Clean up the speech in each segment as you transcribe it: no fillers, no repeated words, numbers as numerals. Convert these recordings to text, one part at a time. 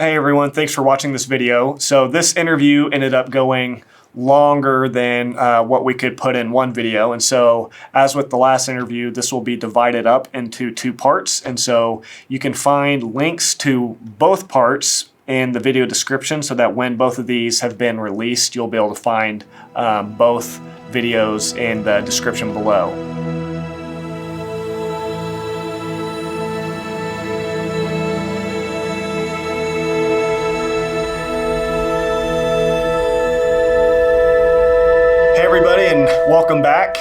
Hey everyone, thanks for watching this video. So this interview ended up going longer than what we could put in one video. And so as with the last interview, this will be divided up into two parts. And so you can find links to both parts in the video description so that when both of these have been released, you'll be able to find both videos in the description below. Welcome back.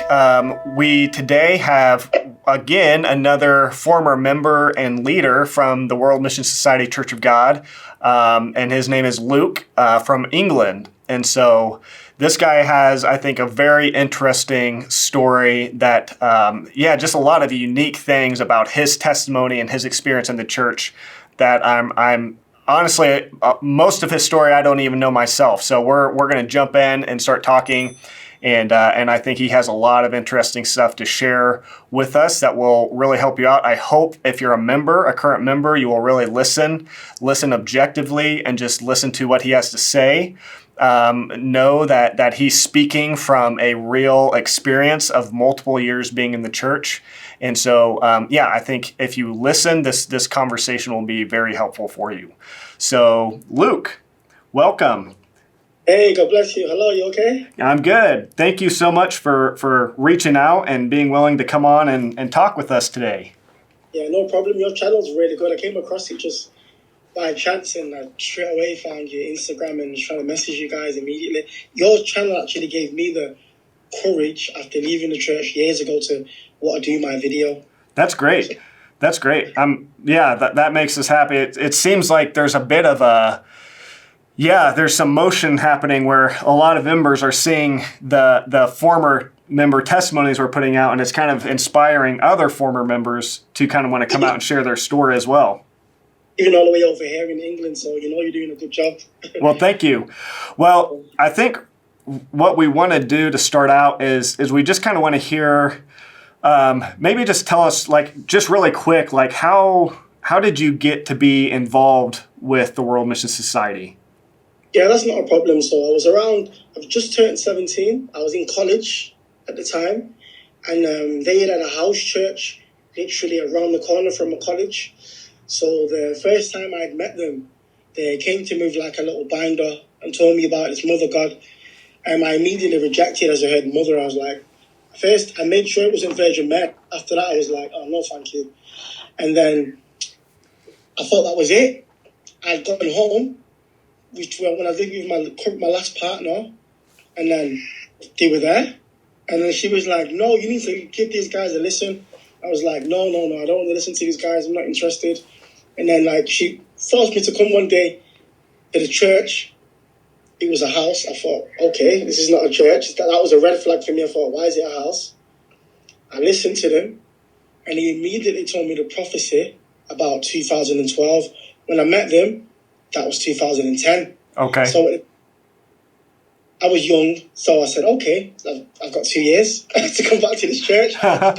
We today have, again, another former member and leader from the World Mission Society Church of God, and his name is Luke from England. And so this guy has, I think, a very interesting story that, just a lot of unique things about his testimony and his experience in the church that I'm honestly, most of his story I don't even know myself. So we're going to jump in and start talking. And I think he has a lot of interesting stuff to share with us that will really help you out. I hope if you're a current member, you will really listen objectively and just listen to what he has to say. Know that he's speaking from a real experience of multiple years being in the church. And so, I think if you listen, this conversation will be very helpful for you. So, Luke, welcome. Hey, God bless you. Hello, you okay? I'm good. Thank you so much for reaching out and being willing to come on and talk with us today. Yeah, no problem. Your channel's really good. I came across it just by chance and I straight away found your Instagram and was trying to message you guys immediately. Your channel actually gave me the courage after leaving the church years ago to want to do my video. That's great. That's great. That makes us happy. It seems like there's a bit of there's some motion happening where a lot of members are seeing the former member testimonies we're putting out, and it's kind of inspiring other former members to kind of want to come out and share their story as well. Even all the way over here in England, so you're doing a good job. Well, thank you. Well, I think what we want to do to start out is we just kind of want to hear, maybe just tell us, just really quick, how did you get to be involved with the World Mission Society? Yeah, that's not a problem. So I've just turned 17. I was in college at the time. And they had a house church literally around the corner from a college. So the first time I'd met them, they came to me with like a little binder and told me about this Mother God. And I immediately rejected as I heard Mother. I was like, first I made sure it wasn't Virgin Mary. After that, I was like, oh, no, thank you. And then I thought that was it. I'd gotten home, which when I lived with my last partner, and then they were there. And then she was like, no, you need to give these guys a listen. I was like, no, I don't want to listen to these guys. I'm not interested. And then she forced me to come one day to the church. It was a house. I thought, okay, this is not a church. That was a red flag for me. I thought, why is it a house? I listened to them, and he immediately told me the prophecy about 2012. When I met them, that was 2010. Okay. So I was young, so I said, okay, I've got 2 years to come back to this church. But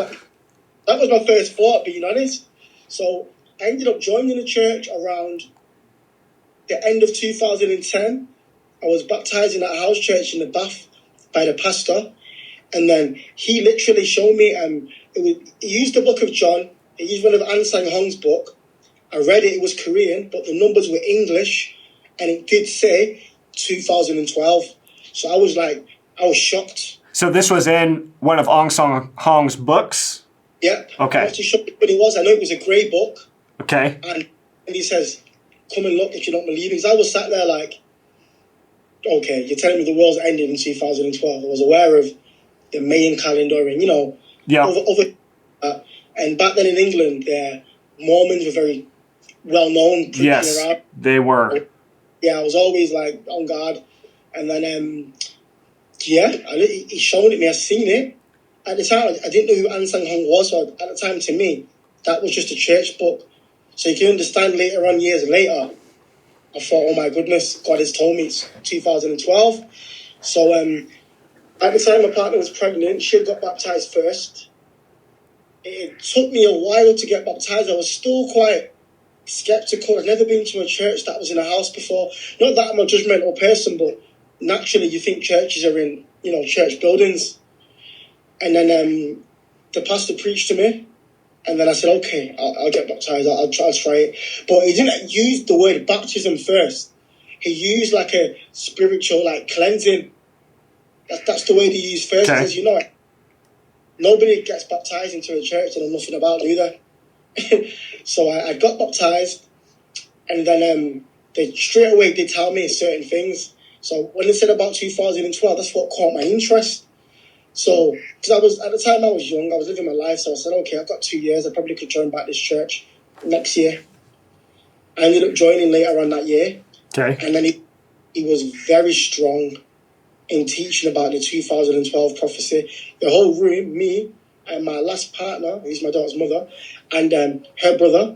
that was my first thought, being honest. So I ended up joining the church around the end of 2010. I was baptized in that house church in the Bath by the pastor. And then he literally showed me, he used the book of John. He used one of Zahng Gil-Jah's book. I read it, it was Korean, but the numbers were English, and it did say 2012. So I was shocked. So this was in one of Zahng Gil-Jah's books? Yeah. Okay. I was too shocked what it was. I know it was a grey book. Okay. And he says, come and look if you don't believe it. Because I was sat there like, okay, you're telling me the world's ended in 2012. I was aware of the Mayan calendar and, and back then in England, Mormons were very well known. Yes, around. They were. Yeah, I was always on guard. And then, he showed it me. I seen it. At the time, I didn't know who Zahng Gil-Jah was. So at the time, to me, that was just a church book. So you can understand later on, years later, I thought, oh my goodness, God has told me it's 2012. So at the time, my partner was pregnant. She had got baptized first. It took me a while to get baptized. I was still quite skeptical. I'd never been to a church that was in a house before. Not that I'm a judgmental person, but naturally you think churches are in, church buildings. And then the pastor preached to me. And then I said, okay, I'll get baptized. I'll try it. But he didn't use the word baptism first. He used like a spiritual, like cleansing. That's the word he used first. Okay. Because, nobody gets baptized into a church they know nothing about either. So I got baptized. And then they straight away did tell me certain things. So when they said about 2012, that's what caught my interest. So, because at the time I was young, I was living my life, so I said, okay, I've got 2 years, I probably could join back this church next year. I ended up joining later on that year. Okay. And then he was very strong in teaching about the 2012 prophecy. The whole room, me and my last partner, who's my daughter's mother, and her brother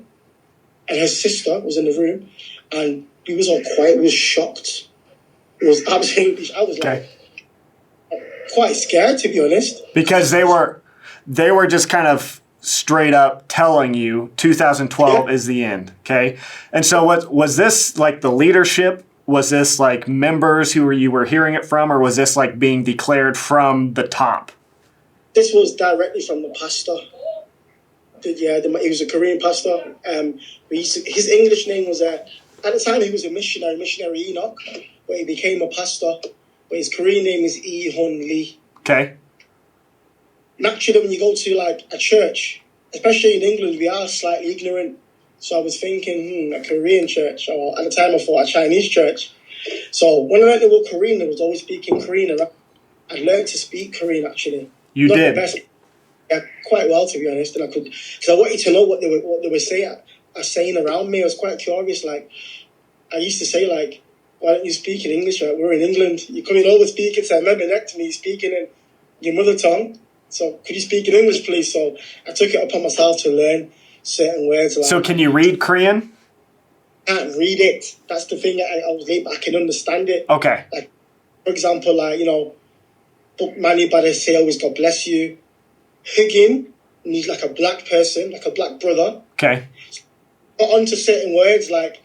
and her sister was in the room, and we was all quiet, we was shocked. It was absolutely, I was like, quite scared, to be honest, because they were just kind of straight up telling you 2012 is the end. Okay. And so what was this, like the leadership? Was this like members who you were hearing it from, or was this like being declared from the top? This was directly from the pastor. He was a Korean pastor. His English name was, at the time he was a missionary Enoch, but he became a pastor. But his Korean name is Hon Lee. Okay. Naturally, when you go to like a church, especially in England, we are slightly ignorant. So I was thinking, a Korean church, or at the time I thought a Chinese church. So when I learned the word Korean, I was always speaking Korean. I learned to speak Korean actually. You Not did? The best, yeah, quite well, to be honest. And because I wanted to know what they were saying around me. I was quite curious. Like I used to say, like, why don't you speak in English? Right? We're in England. You're coming over speaking. So I remember next to me speaking in your mother tongue. So could you speak in English, please? So I took it upon myself to learn certain words. Like, So can you read Korean? I can't read it. That's the thing. I was able, I can understand it. Okay. Like, for example, like, Book Manny Bade say always God bless you. Hugin needs like a black person, like a black brother. Okay. But onto certain words, like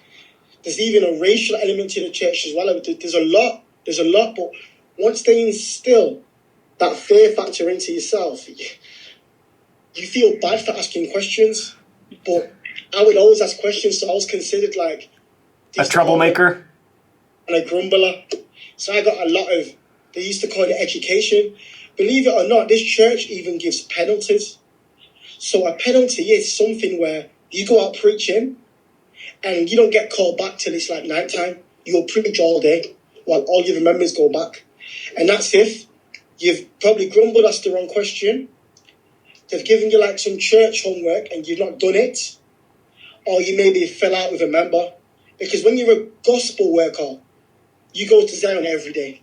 there's even a racial element to the church as well. There's a lot, but once they instill that fear factor into yourself, you feel bad for asking questions. But I would always ask questions, so I was considered like a troublemaker and a grumbler. So I got a lot of, they used to call it education. Believe it or not, this church even gives penalties. So a penalty is something where you go out preaching and you don't get called back till it's like nighttime. You'll preach all day while all your members go back. And that's if you've probably grumbled, asked the wrong question. They've given you like some church homework and you've not done it. Or you maybe fell out with a member. Because when you're a gospel worker, you go to Zion every day.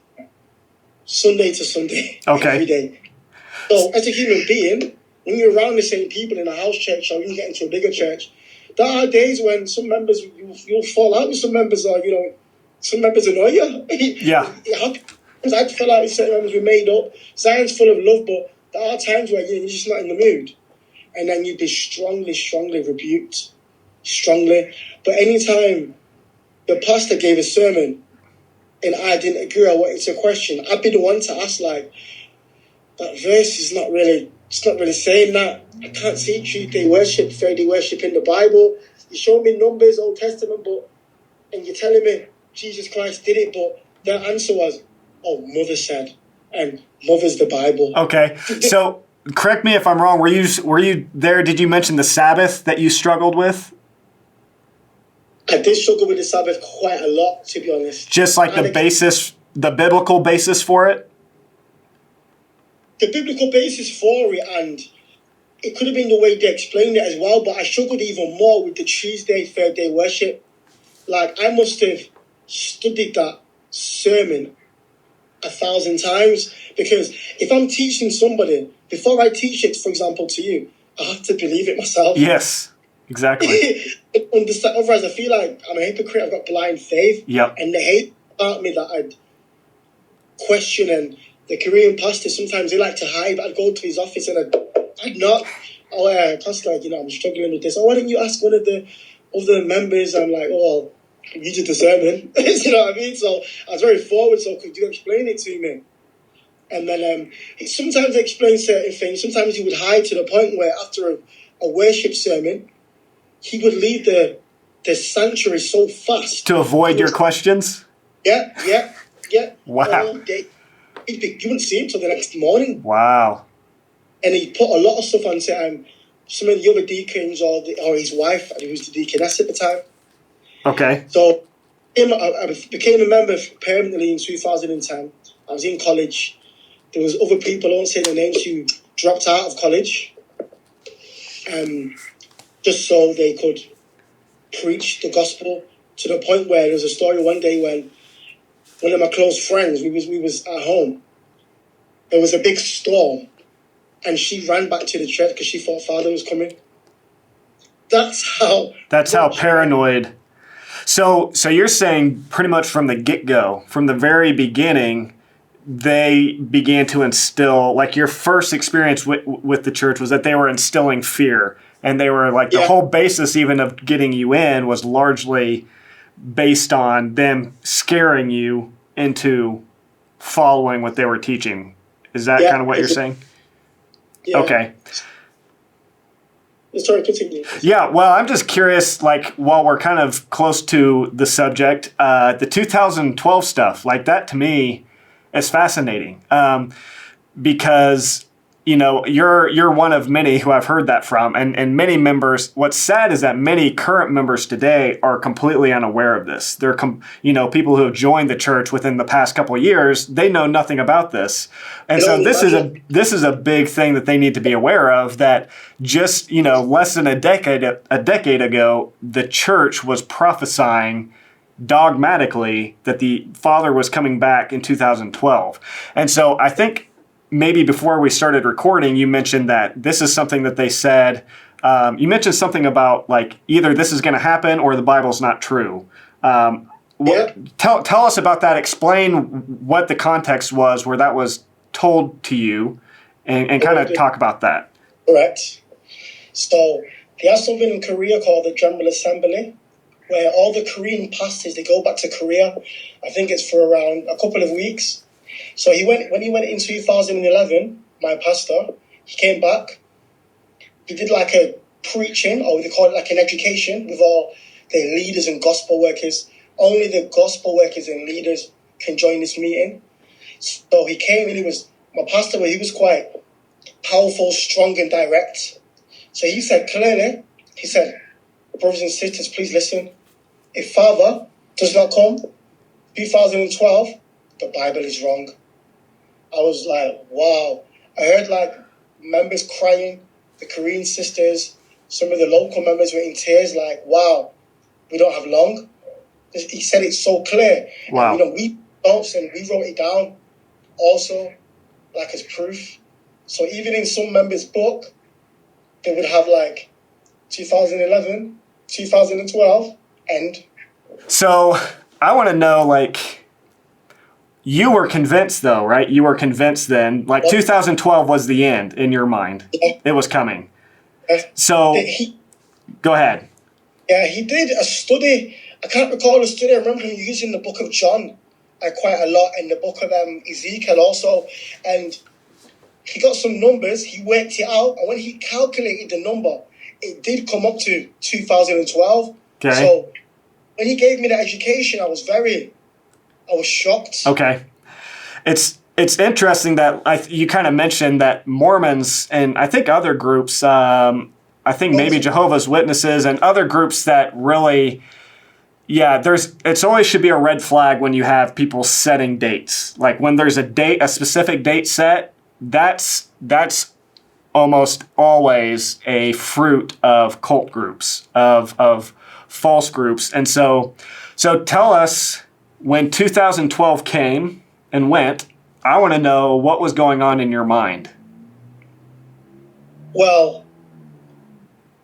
Sunday to Sunday. Okay. Every day. So as a human being, when you're around the same people in a house church or when you get into a bigger church, there are days when some members, you'll fall out with some members, or, some members annoy you. Yeah. I'd fell out with certain members we made up. Zion's full of love, but there are times where you're just not in the mood. And then you'd be strongly rebuked. Strongly. But anytime the pastor gave a sermon and I didn't agree, I wanted to question, I'd be the one to ask, like, that verse is not really, it's not really saying that. I can't see Tuesday worship, Friday worship in the Bible. You show me Numbers, Old Testament, and you're telling me Jesus Christ did it, but their answer was, oh, mother said, and mother's the Bible. Okay. So correct me if I'm wrong. Were you there? Did you mention the Sabbath that you struggled with? I did struggle with the Sabbath quite a lot, to be honest. Just like the biblical basis for it? The biblical basis for it, and it could have been the way they explained it as well, but I struggled even more with the Tuesday, third day worship. Like, I must have studied that sermon 1,000 times, because if I'm teaching somebody, before I teach it, for example, to you, I have to believe it myself. Yes, exactly. Understand. Otherwise, I feel like I'm a hypocrite. I've got blind faith. Yep. And they hate about me that I'd question. And the Korean pastor, sometimes they like to hide. I'd go to his office and I'd not. Oh, pastor, I'm struggling with this. Oh, why don't you ask one of the other members, I'm like, oh, you did the sermon. You know what I mean? So I was very forward, so could you explain it to me? And then he sometimes explained certain things. Sometimes he would hide to the point where after a worship sermon, he would leave the sanctuary so fast. To avoid your questions? Yeah. Wow. You wouldn't see him till the next morning. Wow. And he put a lot of stuff on some of the other deacons or his wife, who was the deaconess at the time. Okay. So I became a member permanently in 2010. I was in college. There was other people, I won't say their names, who dropped out of college just so they could preach the gospel, to the point where there was a story one day when one of my close friends, we was at home. There was a big storm, and she ran back to the church because she thought Father was coming. That's how paranoid. So you're saying pretty much from the get-go, from the very beginning, they began to instill, like your first experience with the church was that they were instilling fear. And they were like, the whole basis even of getting you in was largely based on them scaring you into following what they were teaching. Is that kind of what you're saying? Yeah. Okay. Sorry, continue. Yeah, well, I'm just curious, like, while we're kind of close to the subject, the 2012 stuff, like that to me is fascinating because, you know, you're one of many who I've heard that from, and many members. What's sad is that many current members today are completely unaware of this. They're people who have joined the church within the past couple of years. They know nothing about this, and so this is a big thing that they need to be aware of. That just less than a decade ago, the church was prophesying dogmatically that the Father was coming back in 2012, and so I think. Maybe before we started recording, you mentioned that this is something that they said. You mentioned something about like either this is going to happen or the Bible's not true. Tell us about that. Explain what the context was where that was told to you, and kind of talk about that. Correct. So they have something in Korea called the General Assembly, where all the Korean pastors, they go back to Korea. I think it's for around a couple of weeks. So when he went in 2011, my pastor, he came back. He did like a preaching, or they call it like an education, with all the leaders and gospel workers. Only the gospel workers and leaders can join this meeting. So he came and my pastor, he was quite powerful, strong and direct. So he said clearly, brothers and sisters, please listen. If Father does not come, 2012, the Bible is wrong. I was like, wow. I heard like members crying, the Korean sisters, some of the local members were in tears, like, wow, we don't have long. He said it so clear. Wow. And, we wrote it down also, like as proof. So even in some members' book, they would have like 2011, 2012, end. So I want to know, like, you were convinced, though, right? You were convinced then, like 2012 was the end in your mind. It was coming. So, go ahead. Yeah, he did a study. I can't recall the study. I remember him using the book of John quite a lot, and the book of Ezekiel also. And he got some numbers. He worked it out, and when he calculated the number, it did come up to 2012. Okay. So when he gave me the education, I was shocked. Okay. It's interesting that you kind of mentioned that Mormons and I think other groups, I think maybe Jehovah's Witnesses and other groups that really, it's always should be a red flag when you have people setting dates. Like when there's a specific date set, that's almost always a fruit of cult groups, of false groups. And so tell us, when 2012 came and went, I want to know what was going on in your mind. Well,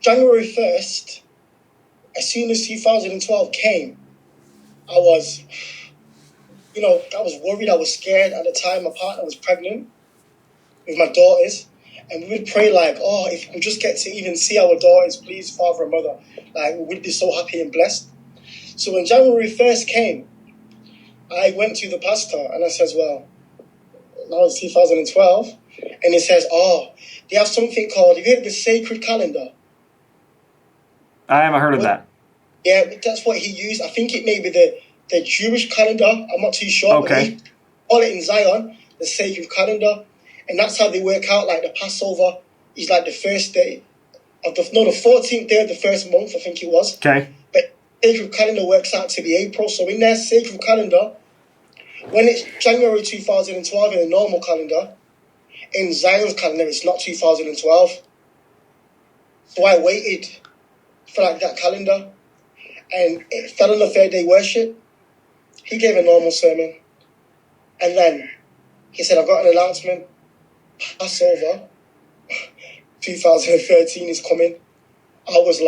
January 1st, as soon as 2012 came, I was worried, I was scared. At the time, my partner was pregnant with my daughters, And we would pray like, oh, if we just get to even see our daughters, please, father and mother, like we'd be so happy and blessed. So when January 1st came, I went to the pastor and I says, well, now it's 2012. And he says, oh, they have something called, have you heard of the sacred calendar? I haven't heard of that. Yeah, that's what he used. I think it may be the Jewish calendar. I'm not too sure. Okay. But we call it in Zion, the sacred calendar. And that's how they work out, like the Passover is like the first day of the 14th day of the first month, I think it was. Okay. But sacred calendar works out to be April. So in their sacred calendar, when it's January 2012 in a normal calendar, in Zion's calendar, it's not 2012. So I waited for like that calendar, and it fell on the third day worship. He gave a normal sermon, and then he said, I've got an announcement. Passover 2013 is coming. I was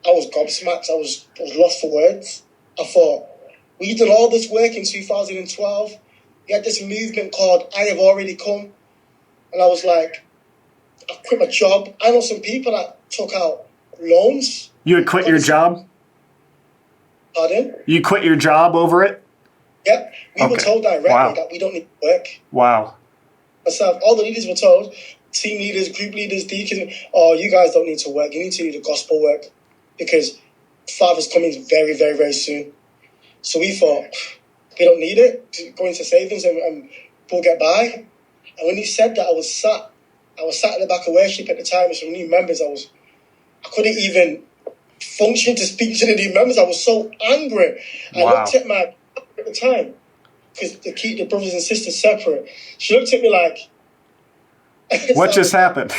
gobsmacked. I was lost for words. I thought, we did all this work in 2012. We had this movement called I Have Already Come. And I was like, I quit my job. I know some people that took out loans. You had quit your job? Pardon? You quit your job over it? Yep. We were told directly that we don't need to work. Wow. Myself, all the leaders were told, team leaders, group leaders, deacons, oh, you guys don't need to work. You need to do the gospel work because Father's coming very, very, very soon. So we thought, we don't need it to go into savings and we'll get by. And when he said that, I was sat at the back of worship at the time with some new members. I couldn't even function to speak to the new members. I was so angry. I looked at my at the time, because to keep the brothers and sisters separate. She looked at me like, what just happened?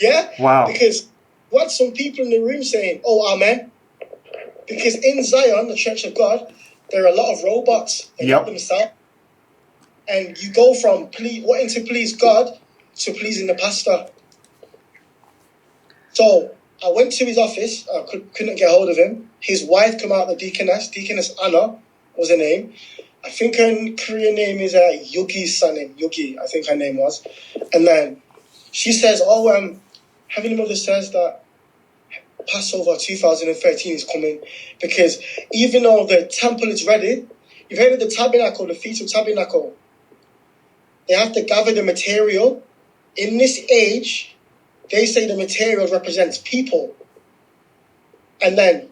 Yeah. Wow. Because we had some people in the room saying, oh, amen. Because in Zion, the Church of God, there are a lot of robots that help themselves. And you go from wanting to please God to pleasing the pastor. So I went to his office. I couldn't get hold of him. His wife came out, the Deaconess Anna was her name. I think her Korean name is Yugi Sanin. Yugi, I think her name was. And then she says, Heavenly Mother says that Passover 2013 is coming because even though the temple is ready, you've heard of the tabernacle, the Feast of Tabernacle. They have to gather the material. In this age, they say the material represents people. And then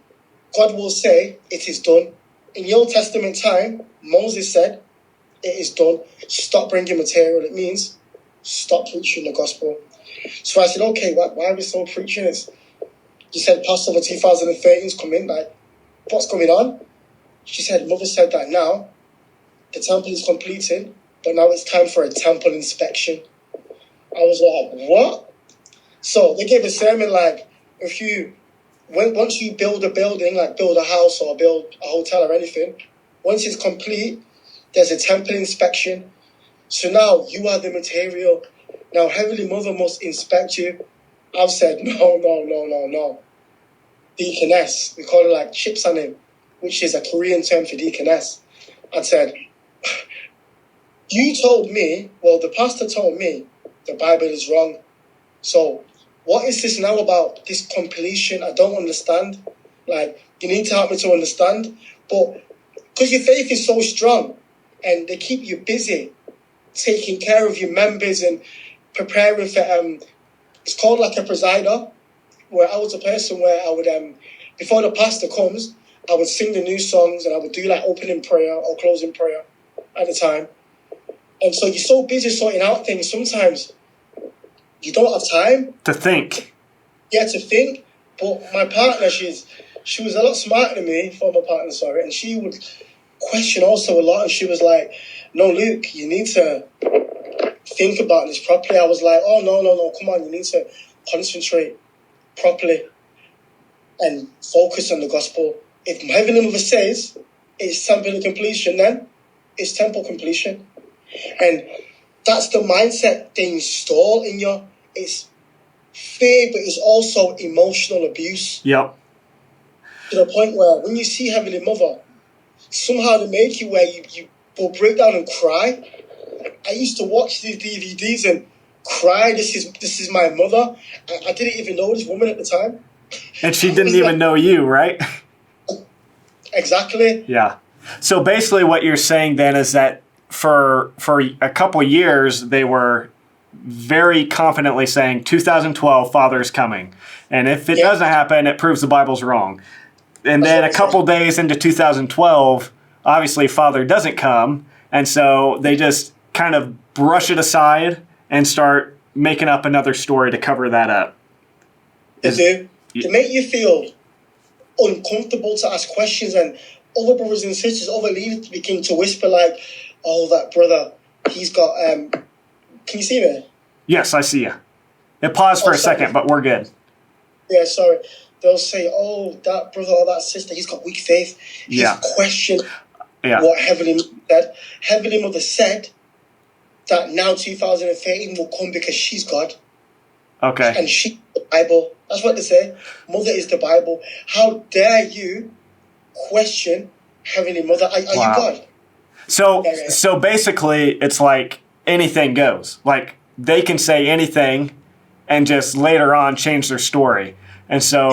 God will say, it is done. In the Old Testament time, Moses said, it is done. Stop bringing material. It means stop preaching the gospel. So I said, okay, why are we still preaching this? You said Passover 2013 is coming. Like, what's going on? She said, Mother said that now the temple is completed, but now it's time for a temple inspection. I was like, what? So they gave a sermon like, once you build a building, like build a house or build a hotel or anything, once it's complete, there's a temple inspection. So now you are the material. Now Heavenly Mother must inspect you. I've said, no. Deaconess, we call it like chipsanim, which is a Korean term for deaconess. I said, the pastor told me the Bible is wrong. So what is this now about, this completion? I don't understand. Like, you need to help me to understand. But because your faith is so strong and they keep you busy taking care of your members and preparing for, it's called like a presider, where I was a person where I would, before the pastor comes, I would sing the new songs and I would do like opening prayer or closing prayer at the time. And so you're so busy sorting out things, sometimes you don't have time. To think. Yeah, to think. But my partner, she was a lot smarter than me, former partner, sorry, and she would question also a lot. And she was like, no, Luke, you need to think about this properly. I was like, oh, no, come on, you need to concentrate properly and focus on the gospel. If Heavenly Mother says it's temple completion, then it's temple completion. And that's the mindset they install in you. It's fear, but it's also emotional abuse. Yep. To the point where when you see Heavenly Mother, somehow they make you where you will break down and cry. I used to watch these DVDs and cry. This is my mother. I didn't even know this woman at the time. And she didn't even know you, right? Exactly. Yeah. So basically what you're saying then is that for a couple years, they were very confidently saying 2012, Father's coming. And if it doesn't happen, it proves the Bible's wrong. And then a couple days into 2012, obviously Father doesn't come. And so they just kind of brush it aside and start making up another story to cover that up. They do. To make you feel uncomfortable to ask questions, and other brothers and sisters, other leaders begin to whisper like, oh, that brother, he's got, can you see me? Yes, I see you. It paused for a second, but we're good. Yeah, sorry. They'll say, oh, that brother or that sister, he's got weak faith. He's questioned what Heavenly Mother said. Heavenly Mother said that now 2013 will come because she's God. Okay. And she's the Bible. That's what they say. Mother is the Bible. How dare you question Heavenly Mother? Are you God? So basically, it's like anything goes. Like, they can say anything and just later on change their story. And so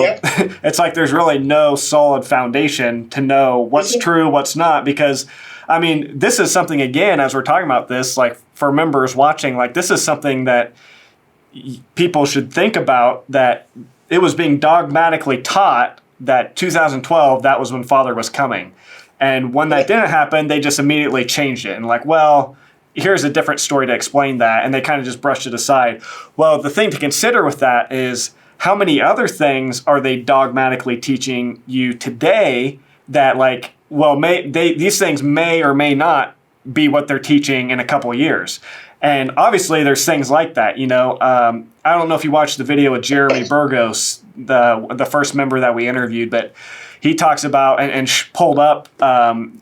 it's like there's really no solid foundation to know what's true, what's not, because, I mean, this is something, again, as we're talking about this, like for members watching, like this is something that people should think about, that it was being dogmatically taught that 2012, that was when Father was coming. And when that didn't happen, they just immediately changed it and like, well, here's a different story to explain that. And they kind of just brushed it aside. Well, the thing to consider with that is how many other things are they dogmatically teaching you today that like, well, these things may or may not be what they're teaching in a couple of years. And obviously there's things like that, you know. I don't know if you watched the video with Jeremy Burgos, the first member that we interviewed, but he talks about and pulled up,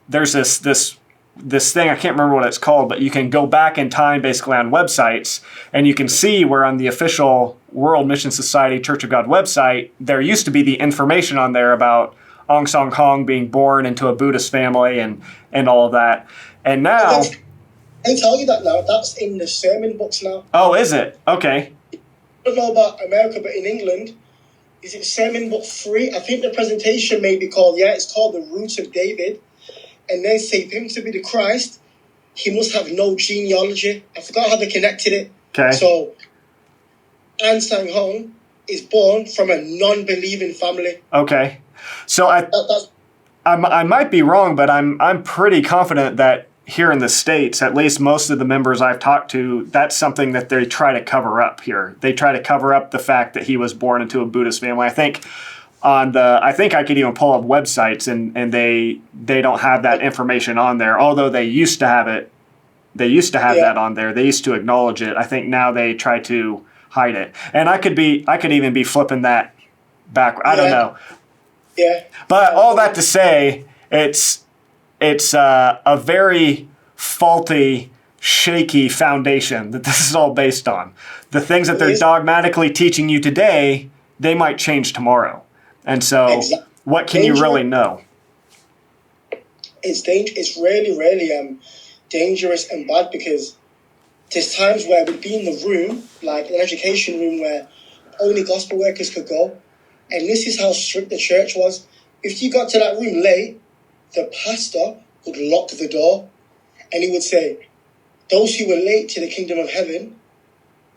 there's this thing, I can't remember what it's called, but you can go back in time basically on websites and you can see where on the official World Mission Society Church of God website, there used to be the information on there about Ong Song Kong being born into a Buddhist family and all of that. And now... I tell you that now, that's in the sermon books now. Oh, is it? Okay. I don't know about America, but in England, is it sermon book 3? I think the presentation may be called, it's called The Root of David. And they say for him to be the Christ, he must have no genealogy. I forgot how they connected it. Okay. So, An Sang Hong is born from a non-believing family. Okay. So I might be wrong, but I'm pretty confident that here in the States, at least most of the members I've talked to, that's something that they try to cover up here. They try to cover up the fact that he was born into a Buddhist family. I think I could even pull up websites and they don't have that information on there, although they used to have it. They used to have that on there. They used to acknowledge it. I think now they try to hide it. And I could even be flipping that back. I don't know. Yeah. But all that to say, it's a very faulty, shaky foundation that this is all based on. The things that they're dogmatically teaching you today, they might change tomorrow. And so what can you really know? It's really, really dangerous and bad, because there's times where we'd be in the room, like an education room where only gospel workers could go. And this is how strict the church was. If you got to that room late, the pastor would lock the door and he would say, those who were late to the kingdom of heaven,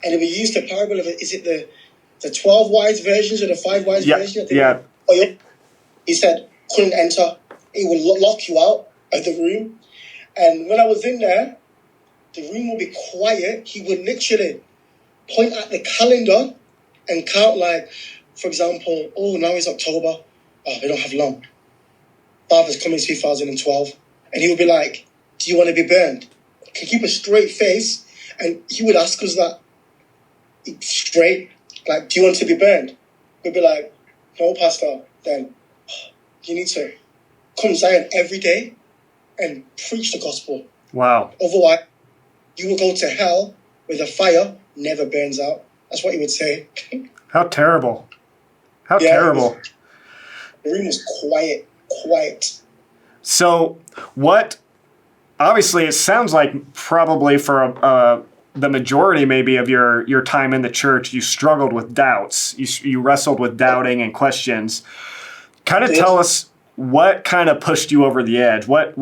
and it would use the parable of, is it the 12 wise virgins or the 5 wise virgins? Yeah. He said, couldn't enter. He would lock you out of the room. And when I was in there, the room would be quiet. He would literally point at the calendar and count, like, for example, now it's October. We don't have long. Father's coming 2012. And he would be like, do you want to be burned? Can keep a straight face. And he would ask us that straight, like, do you want to be burned? We'd be like, no, Pastor. Then you need to come Zion every day and preach the gospel. Wow. Otherwise, you will go to hell where the fire never burns out. That's what he would say. How terrible. How terrible. The room was quiet. So obviously it sounds like probably for the majority maybe of your time in the church, you struggled with doubts. You wrestled with doubting and questions. Kind of tell us what kind of pushed you over the edge. What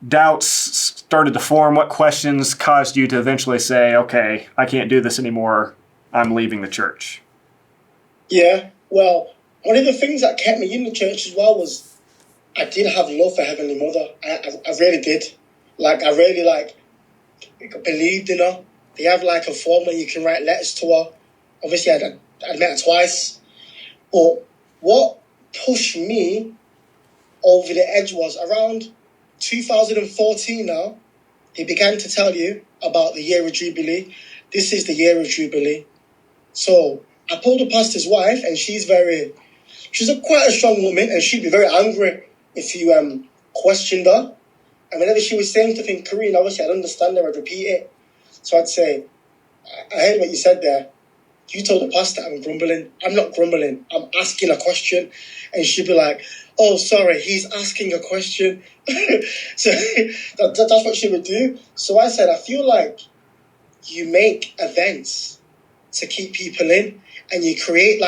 doubts started to form? What questions caused you to eventually say, okay, I can't do this anymore. I'm leaving the church? Yeah, well, one of the things that kept me in the church as well was I did have love for Heavenly Mother. I really did. Like, I really, believed in her. They have, a form where you can write letters to her. Obviously, I'd met her twice. But what pushed me over the edge was around 2014 now, he began to tell you about the year of Jubilee. This is the year of Jubilee. So I pulled the pastor's wife, and she's quite a strong woman, and she'd be very angry if you questioned her. And whenever she was saying stuff in Korean, obviously I'd understand her, I'd repeat it. So I'd say, I heard what you said there. You told the pastor I'm grumbling. I'm not grumbling. I'm asking a question. And she'd be like, oh, sorry, he's asking a question. So that's what she would do. So I said, I feel like you make events to keep people in, and you create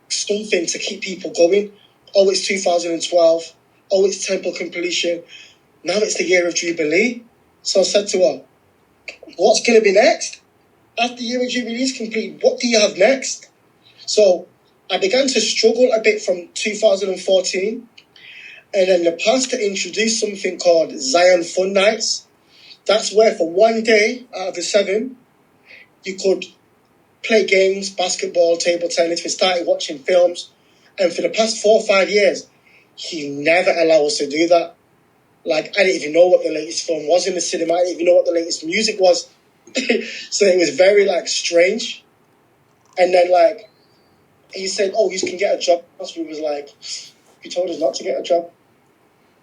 something to keep people going. Oh, it's 2012. Oh, it's temple completion. Now it's the year of Jubilee. So I said to her, what's going to be next? After the year of Jubilee is complete, what do you have next? So I began to struggle a bit from 2014. And then the pastor introduced something called Zion Fun Nights. That's where for one day out of the 7, you could play games, basketball, table tennis. We started watching films. And for the past 4 or 5 years, he never allowed us to do that. I didn't even know what the latest film was in the cinema. I didn't even know what the latest music was. So it was very, strange. And then, he said, oh, you can get a job. We was like, he told us not to get a job.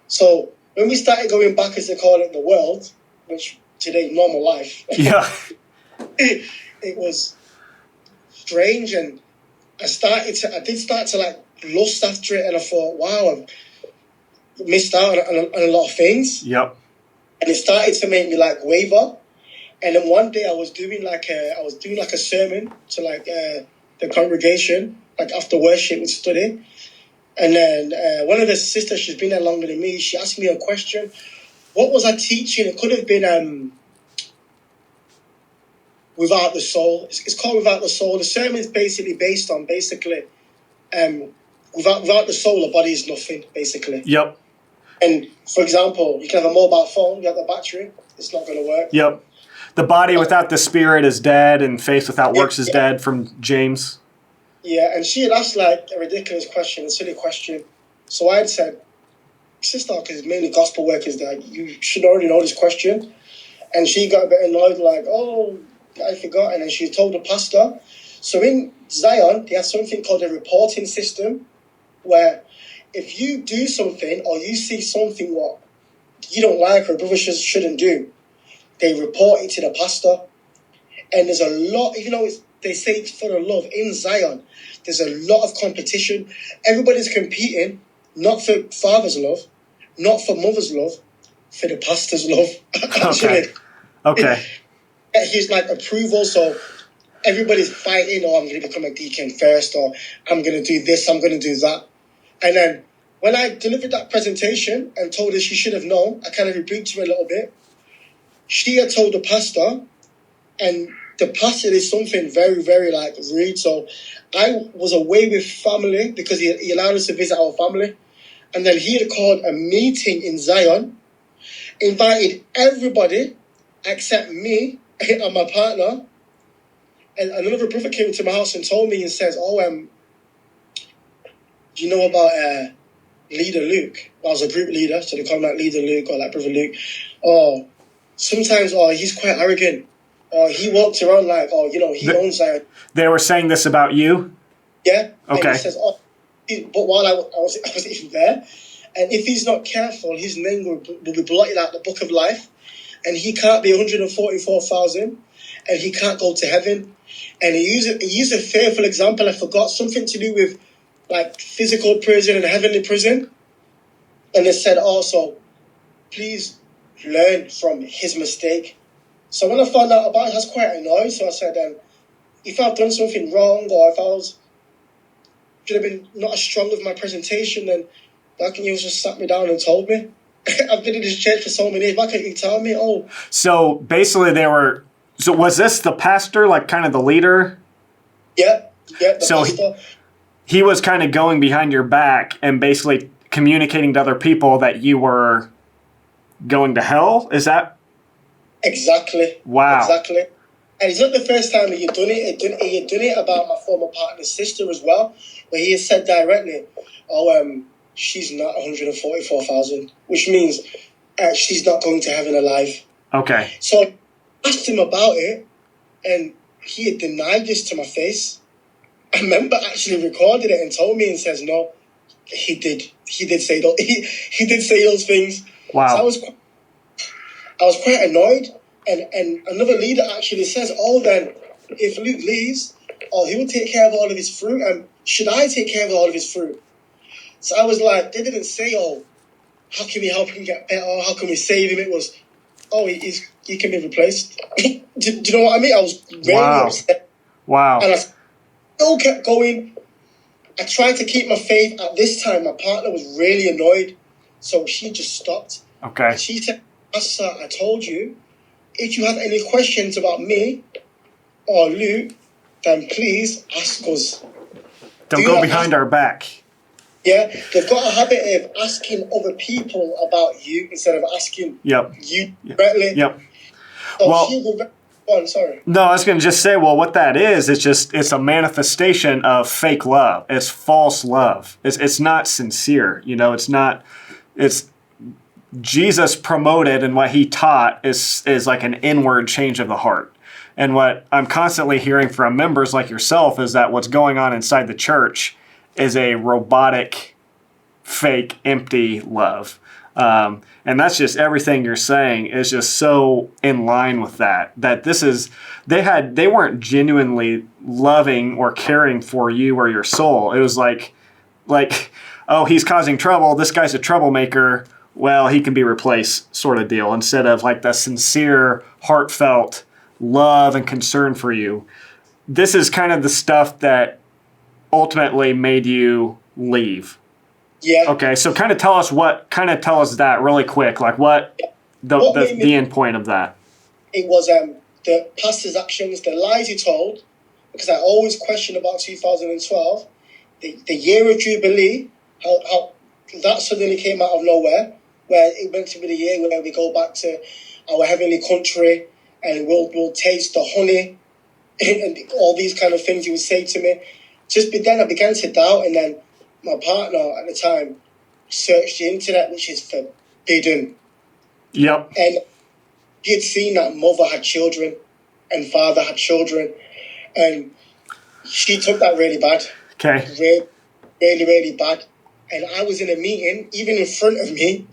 So when we started going back, as they call it, the world, which today normal life. Yeah. It was strange, and I did start to lust after it, and I thought, wow, I've missed out on a lot of things. Yep. And it started to make me waver. And then one day I was doing a sermon to the congregation, after worship we'd study. And then one of the sisters, she's been there longer than me, she asked me a question. What was I teaching? It could have been Without the Soul. It's called Without the Soul. The sermon is basically based on without the soul, a body is nothing, basically. Yep. And for example, you can have a mobile phone, you have the battery, it's not going to work. Yep. The body without the spirit is dead, and faith without works is dead, from James. Yeah, and she had asked a ridiculous question, a silly question. So I had said, sister, because mainly gospel work is that you should already know this question. And she got a bit annoyed, oh, I forgot. And then she told the pastor. So in Zion, they have something called a reporting system, where if you do something or you see something what you don't like or a brother shouldn't do, they report it to the pastor. And there's a lot, even though they say it's for the love, in Zion, there's a lot of competition. Everybody's competing, not for father's love, not for mother's love, for the pastor's love. Okay. He's approval, so everybody's fighting, I'm going to become a deacon first, or I'm going to do this, I'm going to do that. And then when I delivered that presentation and told her she should have known, I kind of rebuked her a little bit. She had told the pastor, and the pastor did something very, very rude. So I was away with family because he allowed us to visit our family. And then he had called a meeting in Zion, invited everybody except me and my partner. And another brother came to my house and told me and says, do you know about Leader Luke? I was a group leader, so they call him Leader Luke or Brother Luke. Sometimes he's quite arrogant. He walks around he owns Zion. They were saying this about you? Yeah. Okay. And he says, but while I wasn't even there, and if he's not careful, his name will be blotted out the book of life, and he can't be 144,000, and he can't go to heaven. And he used a fearful example. I forgot something to do with physical prison and heavenly prison. And they said also, please learn from his mistake. So when I found out about it, I was quite annoyed. So I said, if I've done something wrong, or if should have been not as strong with my presentation, then why can't you just sat me down and told me? I've been in this church for so many years. Why can't you tell me? Oh. So basically so was this the pastor, like kind of the leader? Yeah, the pastor. He was kind of going behind your back and basically communicating to other people that you were going to hell? Is that? Exactly. Wow. Exactly. And it's not the first time he'd done it. He had done it about my former partner's sister as well, where he had said directly, she's not 144,000, which means she's not going to heaven alive. Okay. So I asked him about it, and he had denied this to my face. I remember actually recorded it and told me and says, no, he did. He did say those. He did say those things. Wow. So I was quite annoyed. And another leader actually says, then if Luke leaves, he will take care of all of his fruit. And should I take care of all of his fruit? So I was like, they didn't say, how can we help him get better? How can we save him? It was, he can be replaced. do you know what I mean? I was really upset. Wow. And I still kept going. I tried to keep my faith. At this time, my partner was really annoyed. So she just stopped. Okay. And she said, Pastor, I told you, if you have any questions about me or Luke, then please ask us. Don't go behind our back. Yeah, they've got a habit of asking other people about you instead of asking you directly. Yep. So sorry. No, I was going to just say, what that is, it's a manifestation of fake love. It's false love. It's not sincere. It's Jesus promoted, and what he taught is like an inward change of the heart. And what I'm constantly hearing from members like yourself is that what's going on inside the church is a robotic, fake, empty love. And that's just everything you're saying is just so in line with that they weren't genuinely loving or caring for you or your soul. It was like, oh, he's causing trouble. This guy's a troublemaker. Well, he can be replaced sort of deal, instead of like the sincere, heartfelt love and concern for you. This is kind of the stuff that ultimately made you leave. Yeah. Okay, so kind of tell us that really quick, like what the end point of that. It was the pastor's actions, the lies he told, because I always question about 2012, the year of Jubilee, how that suddenly came out of nowhere, where it meant to be the year where we go back to our heavenly country and we'll taste the honey and all these kind of things he would say to me. Then I began to doubt, and then my partner at the time searched the internet, which is forbidden. Yep. And he had seen that mother had children and father had children, and she took that really bad. Okay. Really, really, really bad. And I was in a meeting, even in front of me,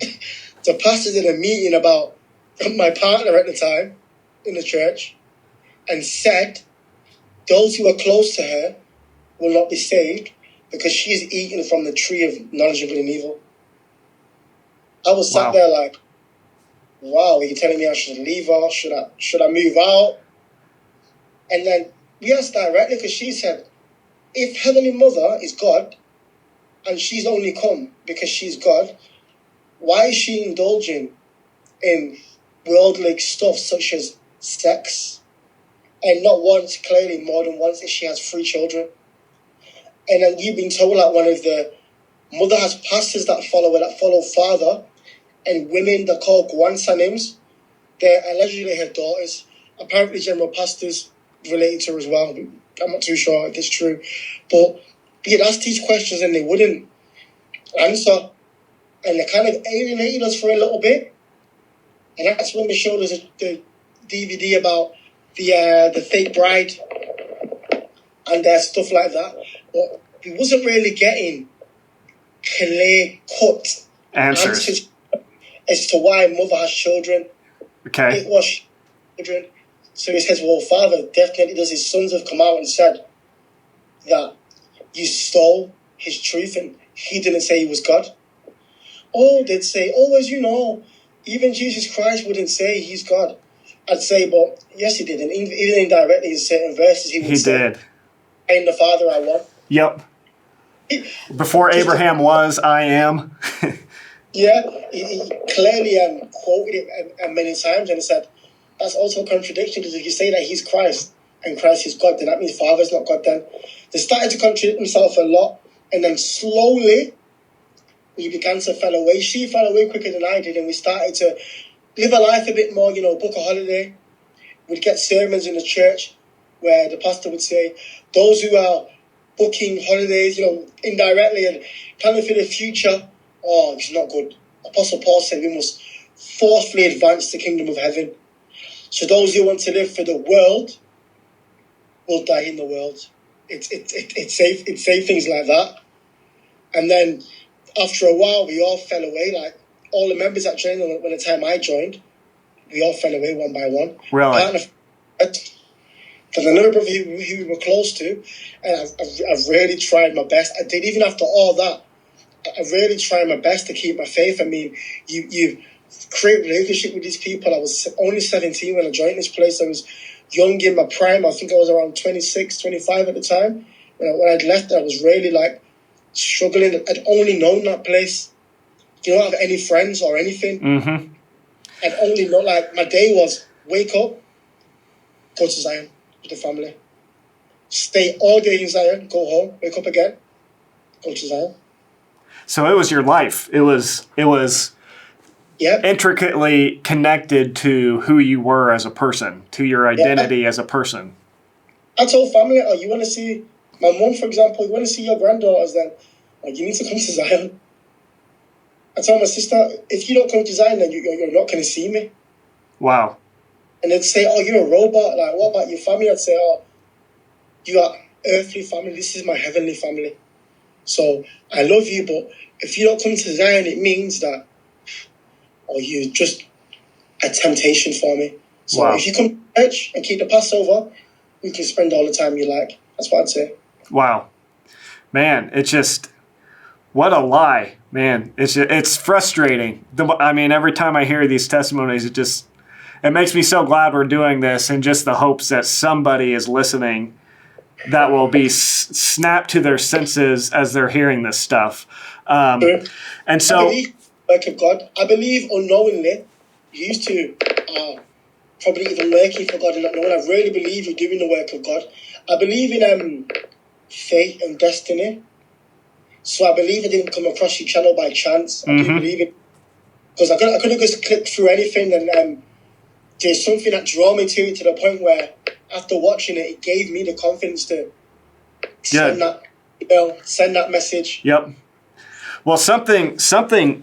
the pastor's in a meeting about my partner at the time in the church, and said those who are close to her will not be saved because she is eating from the tree of knowledge of good and evil. I was sat there like, wow, are you telling me I should leave her? Should I move out? And then we asked directly, because she said, if Heavenly Mother is God, and she's only come because she's God, why is she indulging in worldly stuff such as sex? And not once, clearly more than once, if she has 3 children. And then you've been told that one of the mother has pastors that follow father, and women that call gwansanims, they're allegedly her daughters. Apparently general pastors related to her as well. I'm not too sure if it's true. But you'd ask these questions and they wouldn't answer. And they kind of alienated us for a little bit. And that's when they showed us the DVD about the fake bride and stuff like that. But we wasn't really getting clear-cut answers as to why mother has children. Okay. It was children. So he says, well, father definitely does. His sons have come out and said that you stole his truth and he didn't say he was God. Oh, they'd say, as you know, even Jesus Christ wouldn't say he's God. I'd say, but yes, he did. And even indirectly in certain verses, he would say, did. I am the Father I want. Yep. Before Abraham was, I am. Yeah, he clearly quoted it many times, and he said, that's also a contradiction, because if you say that he's Christ and Christ is God, then that means Father's not God then. They started to contradict himself a lot, and then slowly we began to fall away. She fell away quicker than I did, and we started to live a life a bit more, book a holiday. We'd get sermons in the church where the pastor would say, those who are booking holidays, indirectly and planning for the future, it's not good. Apostle Paul said we must forcefully advance the kingdom of heaven. So those who want to live for the world will die in the world. It's say things like that. And then after a while, we all fell away. Like all the members that joined when the time I joined, we all fell away one by one. Really? There's another brother who we were close to, and I've really tried my best. I did, even after all that, I really tried my best to keep my faith. I mean, you create relationship with these people. I was only 17 when I joined this place. I was young in my prime. I think I was around 26, 25 at the time. When I'd left, I was really struggling. I'd only known that place. You don't have any friends or anything. Mm-hmm. I'd only know, my day was wake up, go to Zion with the family. Stay all day in Zion, go home, wake up again, go to Zion. So it was your life. It was Yep. intricately connected to who you were as a person, to your identity as a person. I told family, you want to see my mom, for example, you want to see your granddaughters, then you need to come to Zion. I told my sister, if you don't come to Zion, then you're not going to see me. Wow. And they'd say, you're a robot. What about your family? I'd say, you are earthly family. This is my heavenly family. So I love you, but if you don't come to Zion, it means that you're just a temptation for me. So if you come to church and keep the Passover, you can spend all the time you like. That's what I'd say. Wow. Man, it's just, what a lie, man. It's frustrating. Every time I hear these testimonies, it makes me so glad we're doing this, and just the hopes that somebody is listening that will be snapped to their senses as they're hearing this stuff. And so, I believe work of God. I believe unknowingly you used to probably even working for God and not knowing. I really believe you're doing the work of God. I believe in fate and destiny. So I believe it didn't come across your channel by chance. I do believe it, because I could have just clicked through anything, and there's something that drew me to it, to the point where after watching it, it gave me the confidence to send that message. Yep. Well, something, and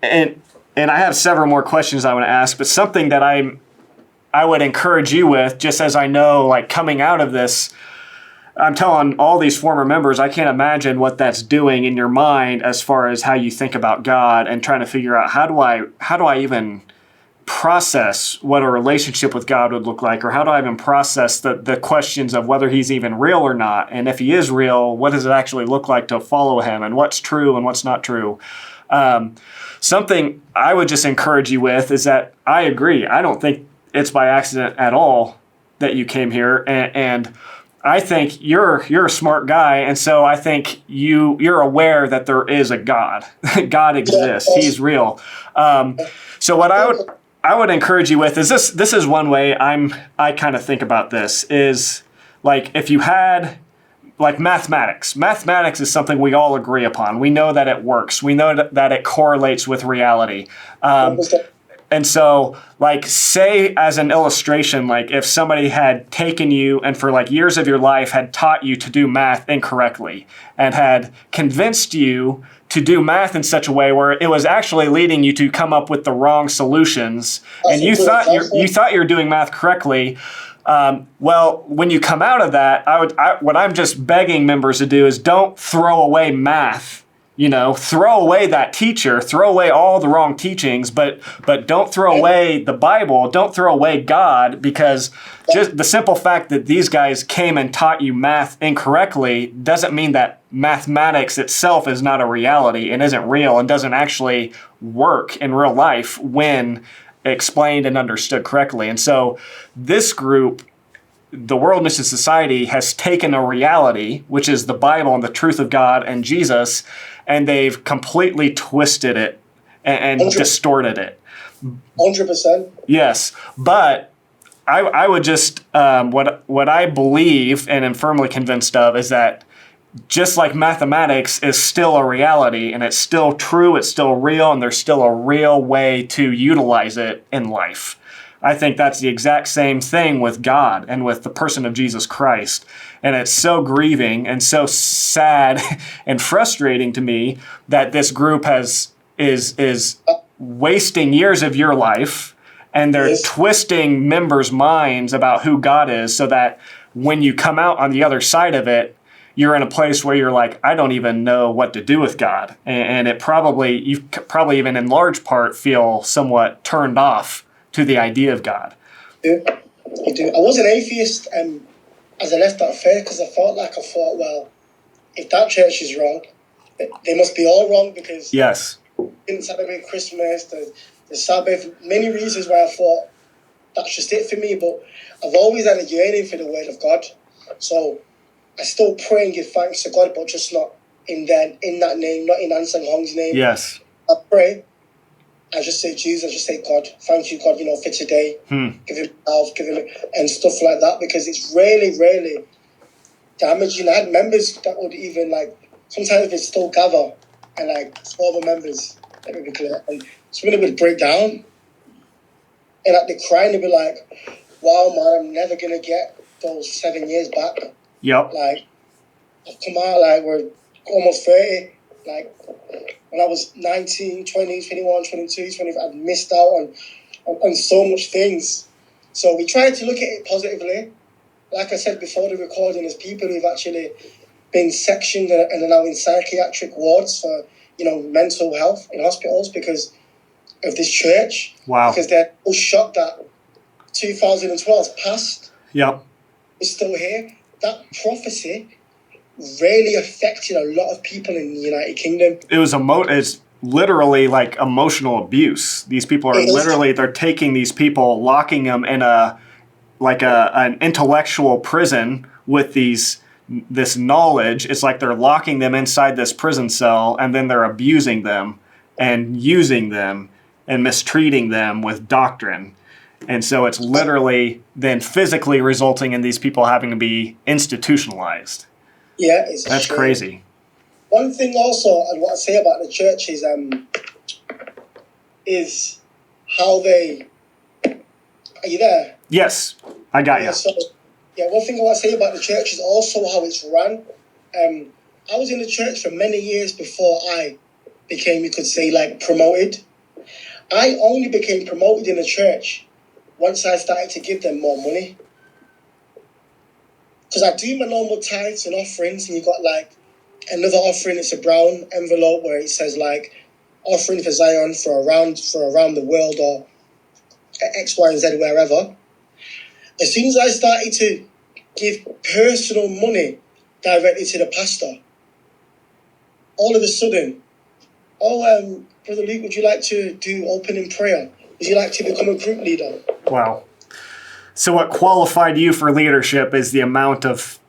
I have several more questions I want to ask, but something that I would encourage you with, just as I know, coming out of this, I'm telling all these former members, I can't imagine what that's doing in your mind as far as how you think about God, and trying to figure out how do I even process what a relationship with God would look like, or how do I even process the questions of whether he's even real or not, and if he is real, what does it actually look like to follow him, and what's true and what's not true. Something I would just encourage you with is that I agree. I don't think it's by accident at all that you came here, and I think you're a smart guy, and so I think you're aware that there is a God. God exists. He's real. So what I would encourage you with is this is one way I kind of think about this, is if you had mathematics. Mathematics is something we all agree upon. We know that it works. We know that it correlates with reality. And so, say as an illustration, if somebody had taken you and for years of your life had taught you to do math incorrectly, and had convinced you to do math in such a way where it was actually leading you to come up with the wrong solutions, and you thought you were doing math correctly. Well, when you come out of that, what I'm just begging members to do is don't throw away math. Throw away that teacher, throw away all the wrong teachings, but don't throw away the Bible, don't throw away God, because just the simple fact that these guys came and taught you math incorrectly doesn't mean that mathematics itself is not a reality and isn't real and doesn't actually work in real life when explained and understood correctly. And so this group, the World Mission Society, has taken a reality, which is the Bible and the truth of God and Jesus, and they've completely twisted it and 100%. distorted it. 100%. Yes, but I would just, what I believe and am firmly convinced of is that just like mathematics is still a reality and it's still true, it's still real, and there's still a real way to utilize it in life. I think that's the exact same thing with God and with the person of Jesus Christ. And it's so grieving and so sad and frustrating to me that this group is wasting years of your life, and they're twisting members' minds about who God is, so that when you come out on the other side of it, you're in a place where you're like, I don't even know what to do with God. And you probably even in large part feel somewhat turned off to the idea of God. I do. I was an atheist as I left that faith, because I thought, well, if that church is wrong, they must be all wrong, because yes, they didn't celebrate Christmas, the Sabbath, many reasons why I thought that's just it for me. But I've always had a yearning for the word of God. So I still pray and give thanks to God, but just not in that name, not in Zahng Hong's name. Yes. I pray. I just say Jesus, I just say God. Thank you, God, for today. Give him health, give him and stuff like that, because it's really, really damaging. I had members that would even sometimes they'd still gather and 12 members, let me be clear, and some of them would break down and they'd cry and they'd be like, wow, man, I'm never going to get those 7 years back. Yep. I've come out, we're almost 30. When I was 19, 20, 21, 22, 25, I'd missed out on so much things. So we tried to look at it positively. Like I said before the recording, there's people who've actually been sectioned and are now in psychiatric wards for, mental health in hospitals because of this church. Wow. Because they're all shocked that 2012 passed. Yep. It's still here. That prophecy really affected a lot of people in the United Kingdom. It's literally emotional abuse. These people are they're taking these people, locking them in an intellectual prison with this knowledge. It's like they're locking them inside this prison cell, and then they're abusing them and using them and mistreating them with doctrine. And so it's literally then physically resulting in these people having to be institutionalized. Yeah, that's crazy. One thing also I want to say about the church is how they... Are you there? Yes, I got you. So, one thing I want to say about the church is also how it's run. I was in the church for many years before I became, you could say, promoted. I only became promoted in the church once I started to give them more money. Because I do my normal tithes and offerings, and you got another offering. It's a brown envelope where it says offering for Zion for around the world, or X, Y, and Z, wherever. As soon as I started to give personal money directly to the pastor, all of a sudden, Brother Luke, would you like to do opening prayer? Would you like to become a group leader? Wow. So what qualified you for leadership is the amount of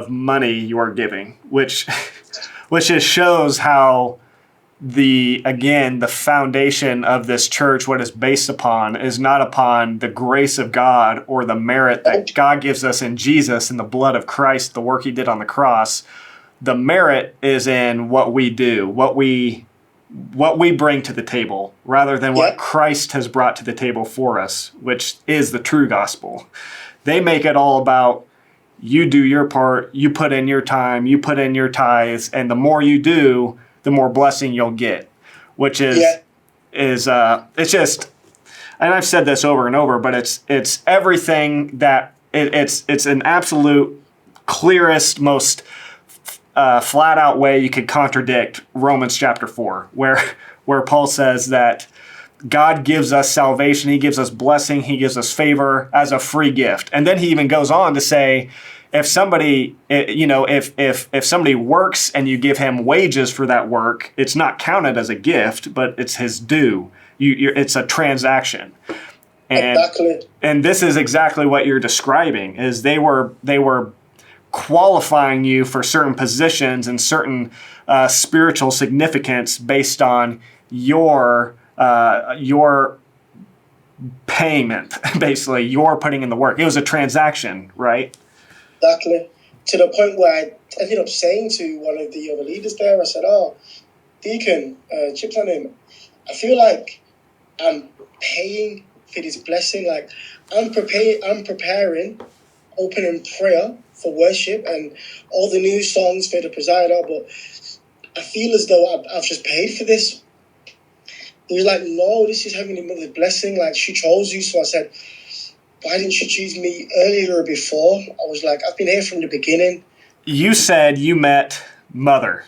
money you are giving, which just shows how the foundation of this church, what it's based upon, is not upon the grace of God or the merit that God gives us in Jesus and the blood of Christ, the work he did on the cross. The merit is in what we do, what we bring to the table, rather than what Christ has brought to the table for us, which is the true gospel. They make it all about you do your part, you put in your time, you put in your tithes, and the more you do, the more blessing you'll get, which is it's just, and I've said this over and over, but it's everything that it's an absolute clearest, most flat out way you could contradict Romans chapter 4, where Paul says that God gives us salvation, he gives us blessing, he gives us favor as a free gift. And then he even goes on to say, if somebody, if somebody works and you give him wages for that work, it's not counted as a gift, but it's his due. It's a transaction. Exactly. And this is exactly what you're describing, is they were qualifying you for certain positions and certain spiritual significance based on your payment, basically, you're putting in the work. It was a transaction, right? Exactly. To the point where I ended up saying to one of the other leaders there, I said, "Oh, Deacon, Chip's on him. I feel like I'm paying for this blessing. Like I'm preparing opening prayer for worship and all the new songs for the presider, but I feel as though I've just paid for this." He was like, "No, this is Heavenly Mother's blessing. Like she chose you." So I said, "Why didn't she choose me earlier or before?" I was like, "I've been here from the beginning." You said you met Mother.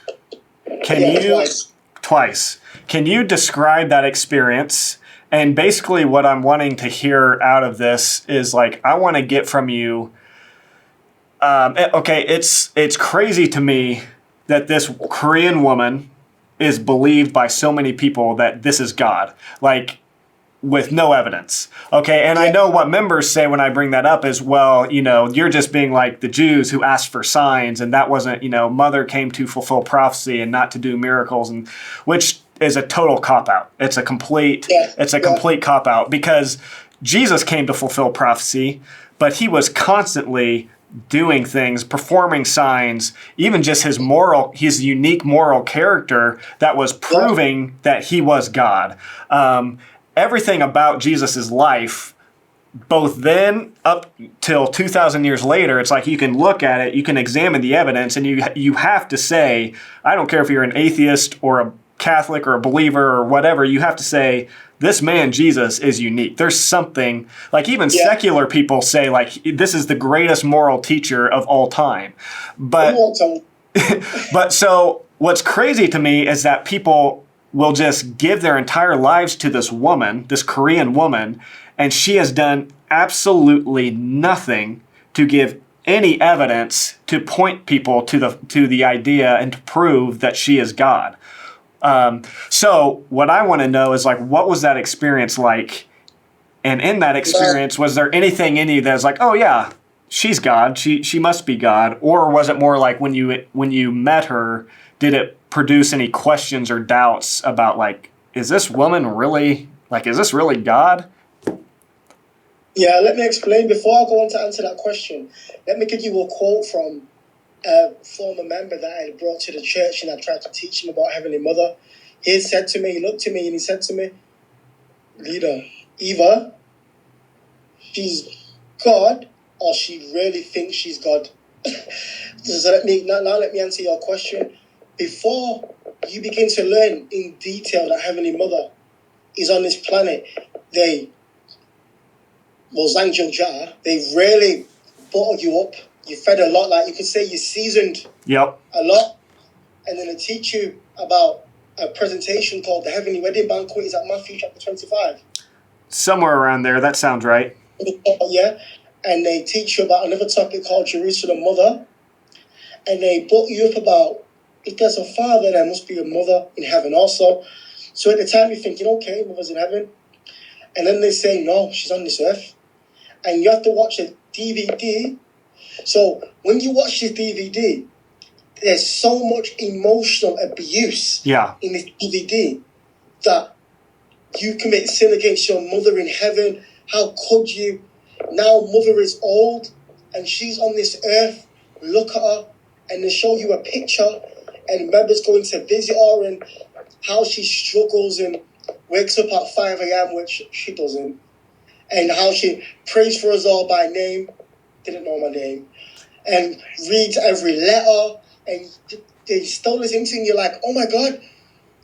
Twice. Can you describe that experience? And basically what I'm wanting to hear out of this is like, I want to get from you, okay, it's crazy to me that this Korean woman is believed by so many people that this is God, like with no evidence. Okay, and I know what members say when I bring that up is, well, you're just being like the Jews who asked for signs, and that wasn't, Mother came to fulfill prophecy and not to do miracles, and which is a total cop-out. It's a complete cop-out, because Jesus came to fulfill prophecy, but he was constantly doing things, performing signs, even just his unique moral character that was proving that he was God. Everything about Jesus's life, both then up till 2,000 years later, it's like you can look at it, you can examine the evidence, and you have to say, I don't care if you're an atheist or a Catholic or a believer or whatever, you have to say, this man, Jesus, is unique. There's something, like even secular people say, like, this is the greatest moral teacher of all time. But so what's crazy to me is that people will just give their entire lives to this woman, this Korean woman, and she has done absolutely nothing to give any evidence to point people to the idea and to prove that she is God. So what I want to know is, like, what was that experience like? And in that experience, was there anything in you that's like, oh yeah, she's God, she must be God? Or was it more like when you met her, did it produce any questions or doubts about, like, is this woman really, like, is this really God? Yeah, let me explain. Before I go on to answer that question, let me give you a quote from a former member that I brought to the church, and I tried to teach him about Heavenly Mother. He said to me, he looked at me and he said to me, "Leader, either she's God or she really thinks she's God." So let me answer your question. Before you begin to learn in detail that Heavenly Mother is on this planet, Zahng Gil-Jah, they really bottled you up. You fed a lot, like you could say you seasoned a lot. And then they teach you about a presentation called the Heavenly Wedding Banquet. Is that Matthew chapter 25? Somewhere around there, that sounds right. Yeah. And they teach you about another topic called Jerusalem Mother. And they brought you up about, if there's a father, there must be a mother in heaven also. So at the time you're thinking, okay, mother's in heaven. And then they say, no, she's on this earth. And you have to watch a DVD. So when you watch this DVD, there's so much emotional abuse in this DVD that you commit sin against your mother in heaven. How could you? Now mother is old and she's on this earth. Look at her. And they show you a picture, and members going to visit her and how she struggles and wakes up at 5 a.m., which she doesn't. And how she prays for us all by name. Didn't know my name. And reads every letter. And they stole this into, and you're like, oh my God,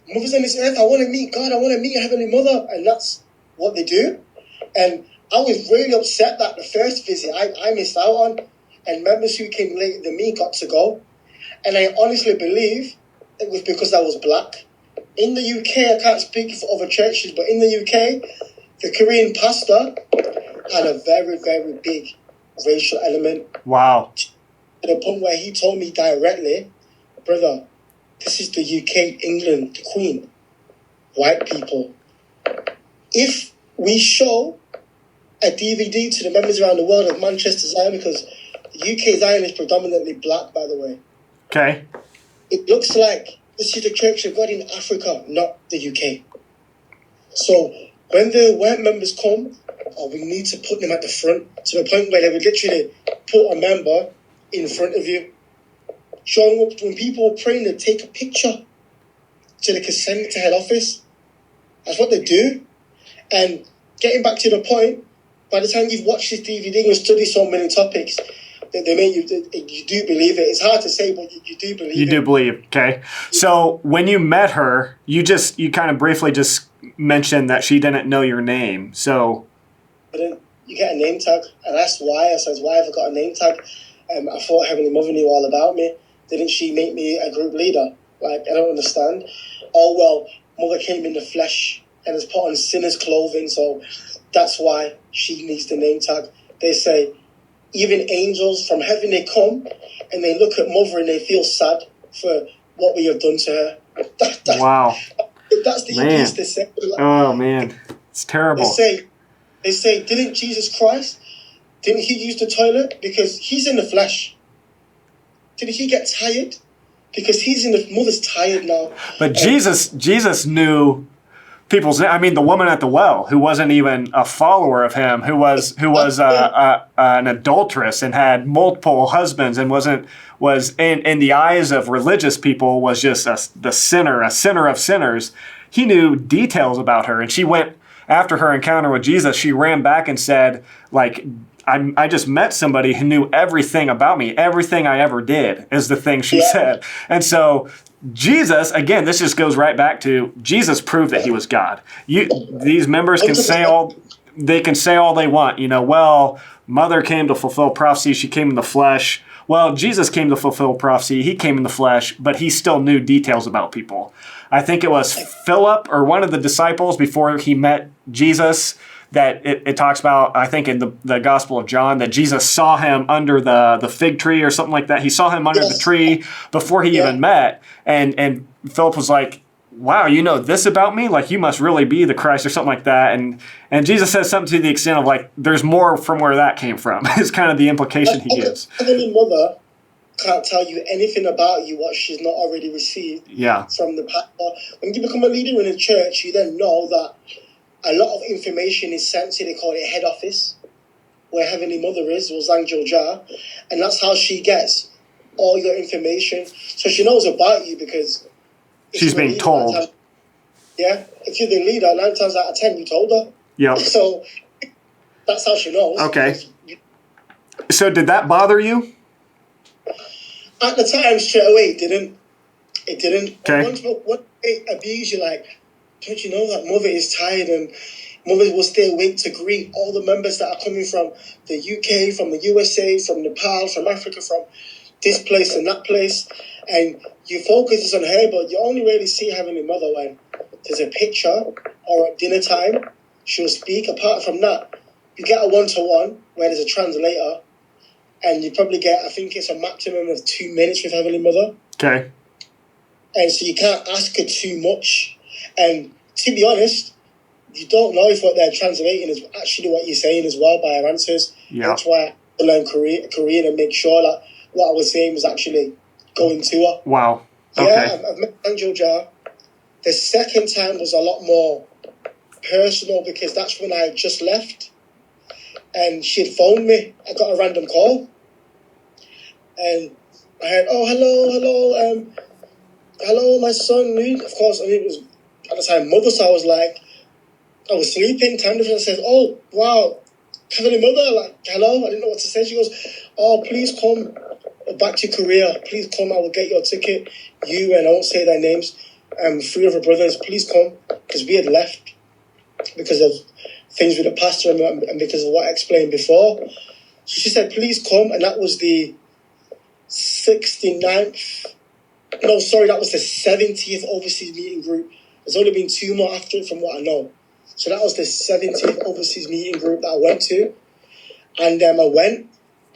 mother's on this earth. I want to meet God. I want to meet Heavenly Mother. And that's what they do. And I was really upset that the first visit I missed out on. And members who came later than me got to go. And I honestly believe it was because I was black. In the UK, I can't speak for other churches, but in the UK, the Korean pastor had a very, very big racial element. Wow. To the point where he told me directly, brother, this is the UK, England, the Queen, white people. If we show a DVD to the members around the world of Manchester Zion, because the UK Zion is predominantly black, by the way. Okay. It looks like this is the Church of God in Africa, not the UK. So when the white members come, we need to put them at the front, to the point where they would literally put a member in front of you, showing up when people are praying. They take a picture so they can send it to head office. That's what they do. And getting back to the point, by the time you've watched this DVD and studied so many topics, they make you do believe it. It's hard to say, but you do believe it. You do believe, okay. So when you met her, you kind of briefly just mentioned that she didn't know your name. So you get a name tag, and that's why I said, why have I got a name tag? I thought Heavenly Mother knew all about me. Didn't she make me a group leader? Like, I don't understand. Oh, well, Mother came in the flesh and has put on sinner's clothing, so that's why she needs the name tag. They say, even angels from heaven, they come and they look at Mother and they feel sad for what we have done to her. Wow. That's the easiest they say. Oh, man. It's terrible. They say, didn't Jesus Christ, didn't he use the toilet? Because he's in the flesh. Did he get tired? Because he's in the Mother's tired now. But Jesus knew people's name. I mean, the woman at the well, who wasn't even a follower of him, who was an adulteress and had multiple husbands, and was in the eyes of religious people was just a sinner of sinners. He knew details about her, and she went after her encounter with Jesus. She ran back and said, like, I just met somebody who knew everything about me. Everything I ever did is the thing she said. And so Jesus, again, this just goes right back to Jesus proved that he was God. These members can say all they want. Well, Mother came to fulfill prophecy. She came in the flesh. Well, Jesus came to fulfill prophecy. He came in the flesh, but he still knew details about people. I think it was Philip or one of the disciples before he met Jesus that it talks about, I think in the Gospel of John, that Jesus saw him under the fig tree or something like that. He saw him under the tree before he even met. And Philip was like, wow, you know this about me? Like, you must really be the Christ or something like that. And Jesus says something to the extent of, like, there's more from where that came from, is kind of the implication he gives. Heavenly Mother can't tell you anything about you what she's not already received from the pastor. When you become a leader in a church, you then know that a lot of information is sent to, they call it head office, where Heavenly Mother is, or Zahng Gil-Jah, and that's how she gets all your information. So she knows about you because she's being told. If you're the leader, 9 times out of 10, you told her. Yeah. So that's how she knows. Okay. So did that bother you? At the time, straight away, it didn't. Okay. Once it abused you, like, don't you know that Mother is tired and Mother will stay awake to greet all the members that are coming from the UK, from the USA, from Nepal, from Africa, from this place and that place. And you focus on her, but you only really see Heavenly Mother when there's a picture or at dinner time. She'll speak. Apart from that, you get a one-to-one where there's a translator, and you probably get, I think it's a maximum of 2 minutes with Heavenly Mother. Okay. And so you can't ask her too much. And to be honest, you don't know if what they're translating is actually what you're saying as well by her answers. Yeah. That's why I learned Korean and make sure that what I was saying was actually going to her. Wow. Okay. Yeah, I've met Zahng Gil-Jah. The second time was a lot more personal because that's when I had just left. And she'd phoned me. I got a random call. And I heard, hello, my son, Luke. Of course, it was at the time Mother, so I was like, I was sleeping. Time difference. I said, oh, wow, Heavenly Mother, like, hello. I didn't know what to say. She goes, oh, please come back to Korea. Please come. I will get your ticket. You, and I won't say their names, 3 of her brothers, please come. Because we had left because of things with the pastor and because of what I explained before. So she said, please come. And that was the 69th. No, sorry, that was the 70th overseas meeting group. There's only been 2 more after it from what I know. So that was the 70th overseas meeting group that I went to. And I went.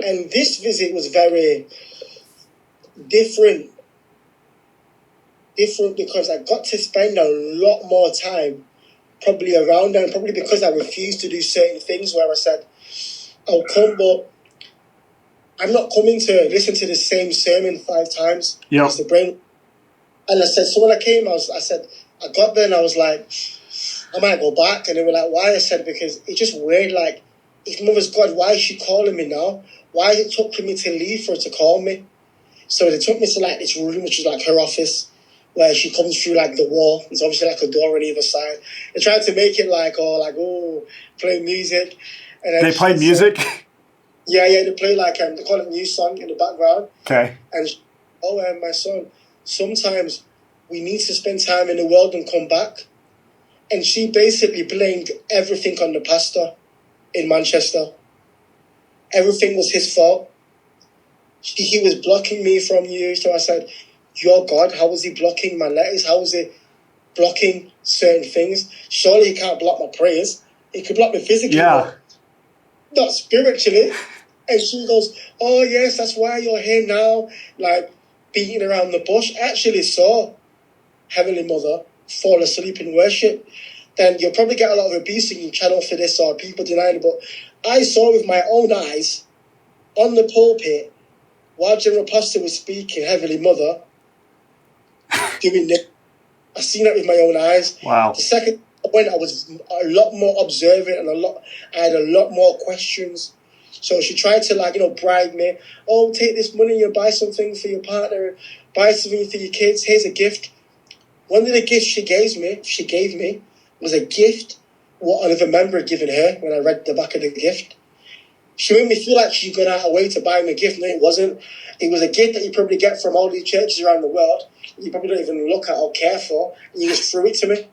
And this visit was very different. Different because I got to spend a lot more time probably around then, probably because I refused to do certain things where I said, I'll come, but I'm not coming to listen to the same sermon 5 times. Yep. Because the brain. And I said, so when I came, I said, I got there and I was like, I might go back. And they were like, why? I said, because it's just weird. Like, if Mother's God, why is she calling me now? Why is it took for me to leave for her to call me? So they took me to like this room, which is like her office, where she comes through like the wall. There's obviously like a door on either side. They tried to make it like, play music. And then They played music? Yeah, they play like, they call it new song in the background. Okay. And my son, sometimes we need to spend time in the world and come back. And she basically blamed everything on the pastor in Manchester. Everything was his fault. He was blocking me from you. So I said, your God, how was he blocking my letters? How was he blocking certain things? Surely he can't block my prayers. He could block me physically, Yeah. but not spiritually. And she goes, oh, yes, that's why you're here now, like beating around the bush. I actually saw Heavenly Mother fall asleep in worship. Then you'll probably get a lot of abuse in your channel for this or people denying it, but I saw with my own eyes on the pulpit while General Pastor was speaking, Heavenly Mother, doing this. I seen it with my own eyes. Wow. The second when I was a lot more observant and I had a lot more questions. So she tried to bribe me. Oh, take this money and buy something for your partner, buy something for your kids. Here's a gift. One of the gifts she gave me was a gift what another member had given her when I read the back of the gift. She made me feel like she got out of her way to buy me a gift. No, it wasn't. It was a gift that you probably get from all these churches around the world. You probably don't even look at or care for. And you just threw it to me.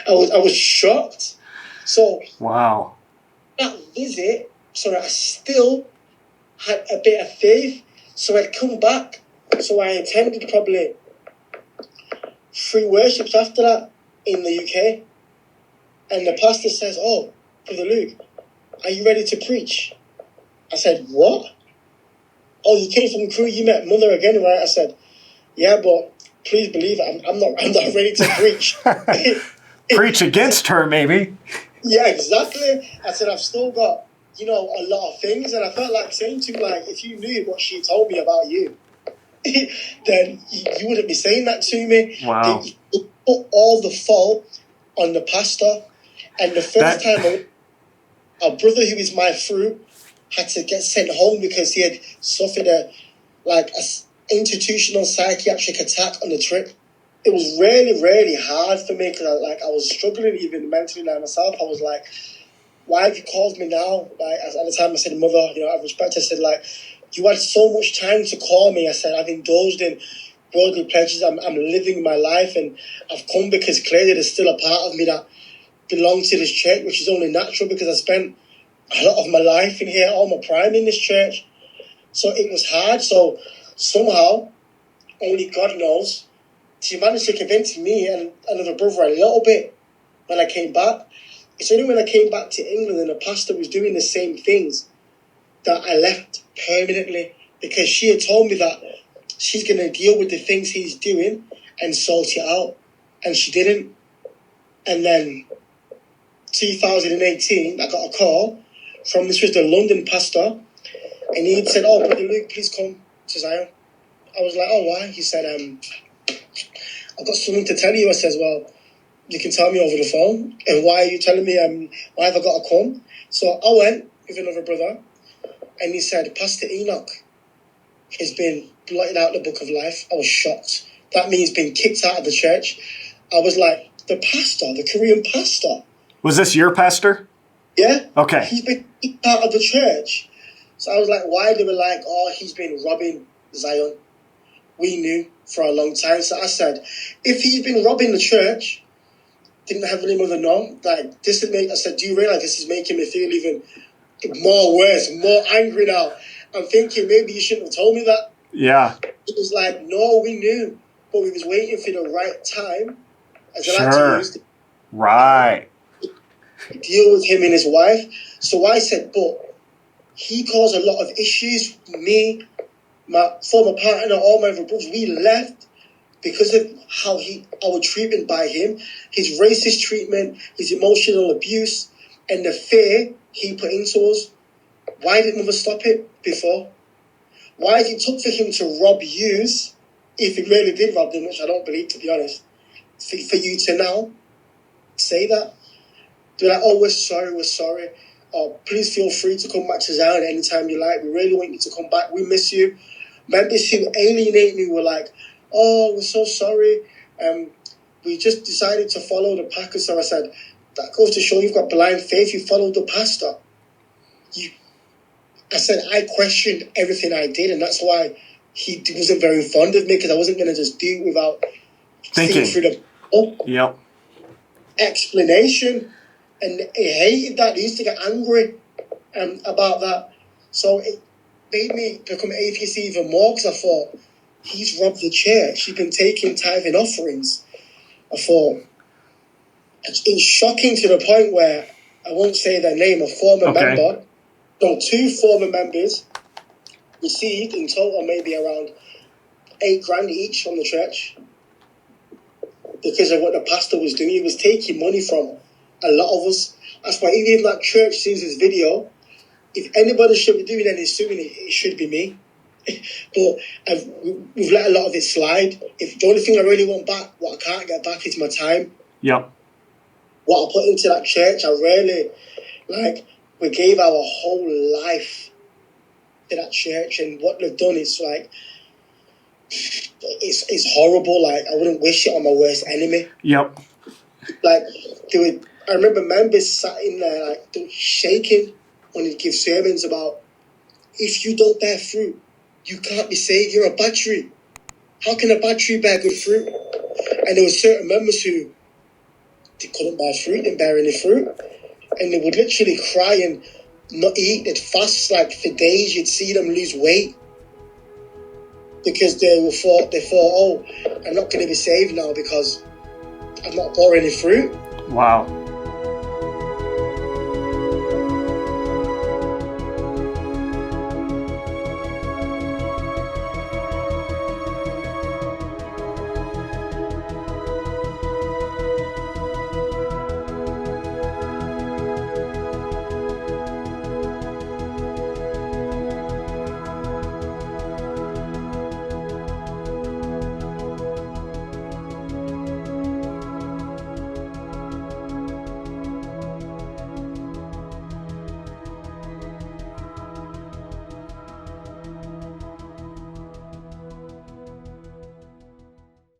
I was shocked. So wow. That visit, so I still had a bit of faith. So I'd come back. So I attended probably 3 worships after that in the UK. And the pastor says, oh, Brother Luke, are you ready to preach? I said, what? Oh, you came from Crewe, you met Mother again, right? I said, yeah, but please believe it, I'm not ready to preach. Preach against her, maybe. Yeah, exactly. I said, I've still got, a lot of things. And I felt like saying to him, like, if you knew what she told me about you, then you wouldn't be saying that to me. Wow. You put all the fault on the pastor. And the first time a brother who is my fruit had to get sent home because he had suffered a institutional psychiatric attack on the trip. It was really, really hard for me because I was struggling even mentally by myself. I was like, why have you called me now? Like, at the time I said, Mother, out of respect, I said, like, you had so much time to call me. I said, I've indulged in worldly pleasures. I'm living my life and I've come because clearly there's still a part of me that belongs to this church, which is only natural because I spent a lot of my life in here, all my prime in this church. So it was hard. So somehow, only God knows, she managed to convince me and another brother a little bit when I came back. It's only when I came back to England and the pastor was doing the same things that I left permanently, because she had told me that she's going to deal with the things he's doing and sort it out. And she didn't. And then 2018, I got a call from, this was the London pastor, and he said, oh, Brother Luke, please come to Zion. I was like, oh, why? He said, I've got something to tell you. I says, well, you can tell me over the phone. And why are you telling me, why have I got to come? So I went with another brother, and he said, Pastor Enoch has been blotted out the book of life. I was shocked. That means being kicked out of the church. I was like, the pastor, the Korean pastor. Was this your pastor? Yeah. Okay. He's been kicked out of the church. So I was like, why? They were like, oh, he's been robbing Zion. We knew for a long time. So I said, if he's been robbing the church, didn't Heavenly Mother know? Like, this would make, I said, do you realize this is making me feel even more worse, more angry now? I'm thinking maybe you shouldn't have told me that. Yeah. It was like, no, we knew, but we was waiting for the right time. As I like to use the, right. deal with him and his wife. So I said, but he caused a lot of issues. Me, my former partner, all my other brothers, we left because of how our treatment by him, his racist treatment, his emotional abuse, and the fear he put into us. Why didn't Mother stop it before? Why did it took for him to rob yous, if he really did rob them, which I don't believe, to be honest, for you to now say that? They're like, oh, we're sorry. Oh, please feel free to come back to Zion anytime you like. We really want you to come back. We miss you. Members who alienate me were like, oh, we're so sorry. We just decided to follow the pastor. So I said, that goes to show you've got blind faith. You followed the pastor. I said, I questioned everything I did, and that's why he wasn't very fond of me, because I wasn't going to just do it without thinking through the explanation. And he hated that. He used to get angry about that. So it made me become atheist even more, because I thought, he's robbed the church. He's been taking tithing offerings. I thought, it's shocking to the point where, I won't say their name, a former member, no, 2 former members received in total maybe around $8,000 each from the church because of what the pastor was doing. He was taking money from a lot of us. That's why even if that church sees this video, if anybody should be doing any suing, it should be me. But we've let a lot of it slide. If the only thing I really want back, what I can't get back, is my time. Yep. What I put into that church, I really, we gave our whole life to that church, and what they've done is it's horrible. I wouldn't wish it on my worst enemy. Yep. I remember members sat in there they were shaking when they give sermons about, if you don't bear fruit, you can't be saved. You're a bad tree. How can a bad tree bear good fruit? And there were certain members who they couldn't bear fruit, didn't bear any fruit, and they would literally cry and not eat. They'd fast for days. You'd see them lose weight because they thought, oh, I'm not going to be saved now because I've not bore any fruit. Wow.